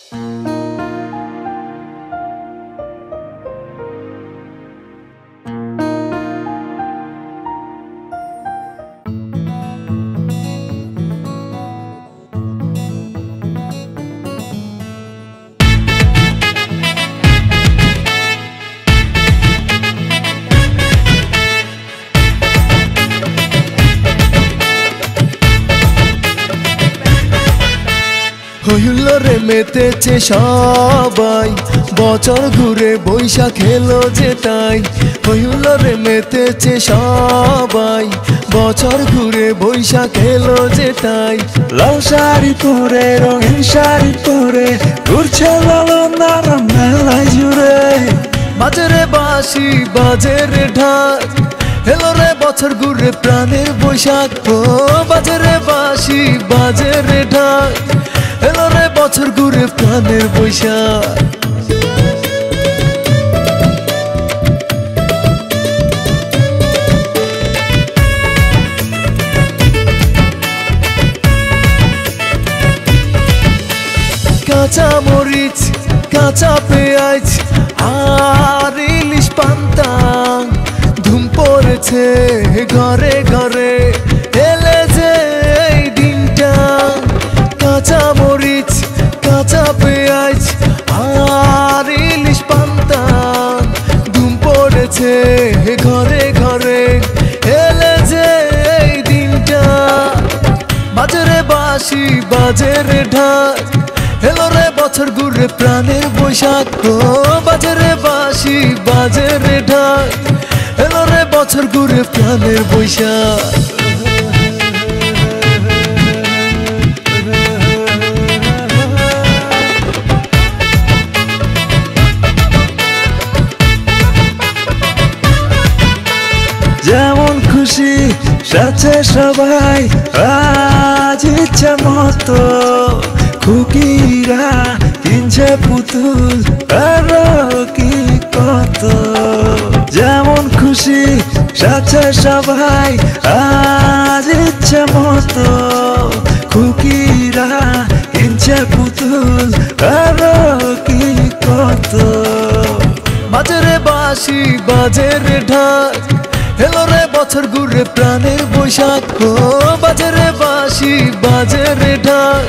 হইলরে মেতেছে সবাই, বছর ঘুরে বৈশাখ এলো যে তাই। হইলরে মেতেছে সবাই, বছর ঘুরে বৈশাখ এলো যে তাই। লাল শাড়ি পরে রঙিন শাড়ি পরে ঘুরছে লালনার মেলায় জুড়ে। বাজে রে বাঁশি বাজে রে ঢাক, এলো রে বছর ঘুরে প্রাণের বৈশাখ। ও বাজে রে বাঁশি বাজে রে ঢাক, এলো রে বছর ঘুরে প্রাণের বৈশাখ। কাঁচা মরিচ কাঁচা পেঁয়াজ আর ইলিশ পান্তা ধুম পড়েছে ঘরে ঘরে, এলে যে এই দিনটা। কাঁচা মরিচ কাঁচা পেঁয়াজ আর ইলিশ পান্তা ধুম পড়েছে ঘরে ঘরে, এলে যে এই দিনটা। বাজে রে বাঁশি বাজে রে ঢাক, এলো রে বছর ঘুরে প্রাণের বৈশাখ। ও বাজে রে বাঁশি বাজে রে ঢাক, এলো রে বছর ঘুরে প্রাণের বৈশাখ। যেমন খুশি সাথে সবাই আজ ইচ্ছে মতো, খুকিরা কিনছে পুতুল আরো কি কত। যেমন খুশি সাথে সবাই আজ ইচ্ছে মতো, খুকিরা কিনছে পুতুল আরো কি কত। বাজে রে বাঁশি বাজে রে ঢাক, এলো রে বছর ঘুরে প্রাণের বৈশাখ। ও বাজে রে বাঁশি বাজে রে ঢাক,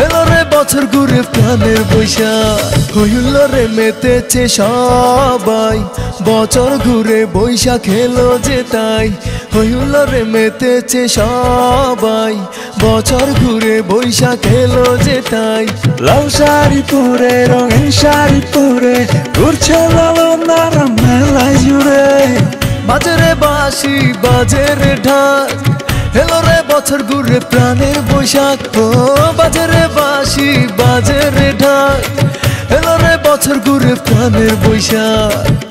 এলো রে বছর ঘুরে প্রাণের বৈশাখ। হইল রে মেতেছে সবাই, বছর ঘুরে বৈশাখ এলো যে তাই। হইল রে মেতেছে সবাই, বছর ঘুরে বৈশাখ এলো যে তাই। লাল শাড়ি পরে রঙিন শাড়ি পরে ঘুরছে লালনার মেলায় জুড়ে। বাজে রে বাঁশি বাজে রে ঢাক, এলো রে বছর ঘুরে প্রাণের বৈশাখ। ও বাজে রে বাঁশি বাজে রে ঢাক, এলো রে বছর ঘুরে প্রাণের বৈশাখ।